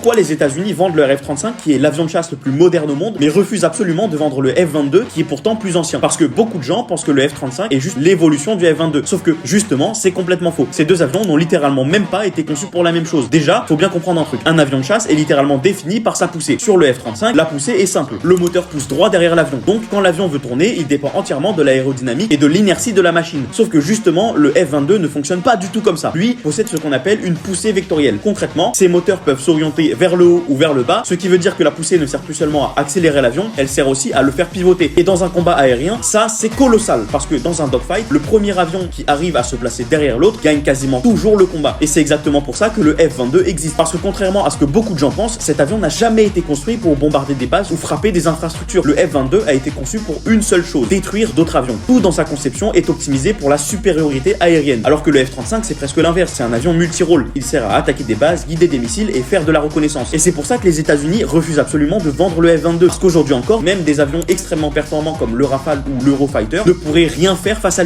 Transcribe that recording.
pourquoi les États-Unis vendent leur F-35 qui est l'avion de chasse le plus moderne au monde, mais refusent absolument de vendre le F-22 qui est pourtant plus ancien. Parce que beaucoup de gens pensent que le F-35 est juste l'évolution du F-22. Sauf que justement, c'est complètement faux. Ces deux avions n'ont littéralement même pas été conçus pour la même chose. Déjà, faut bien comprendre un truc. Un avion de chasse est littéralement défini par sa poussée. Sur le F-35, la poussée est simple. Le moteur pousse droit derrière l'avion. Donc quand l'avion veut tourner, il dépend entièrement de l'aérodynamique et de l'inertie de la machine. Sauf que justement, le F-22 ne fonctionne pas du tout comme ça. Lui possède ce qu'on appelle une poussée vectorielle. Concrètement, ses moteurs peuvent s'orienter vers le haut ou vers le bas, ce qui veut dire que la poussée ne sert plus seulement à accélérer l'avion, elle sert aussi à le faire pivoter. Et dans un combat aérien, ça c'est colossal parce que dans un dogfight, le premier avion qui arrive à se placer derrière l'autre gagne quasiment toujours le combat. Et c'est exactement pour ça que le F-22 existe. Parce que contrairement à ce que beaucoup de gens pensent, cet avion n'a jamais été construit pour bombarder des bases ou frapper des infrastructures. Le F-22 a été conçu pour une seule chose, détruire d'autres avions. Tout dans sa conception est optimisé pour la supériorité aérienne. Alors que le F-35 c'est presque l'inverse, c'est un avion multirôle. Il sert à attaquer des bases, guider des missiles et faire de la reconnaissance. Et c'est pour ça que les États-Unis refusent absolument de vendre le F-22. Parce qu'aujourd'hui encore, même des avions extrêmement performants comme le Rafale ou l'Eurofighter ne pourraient rien faire face à lui.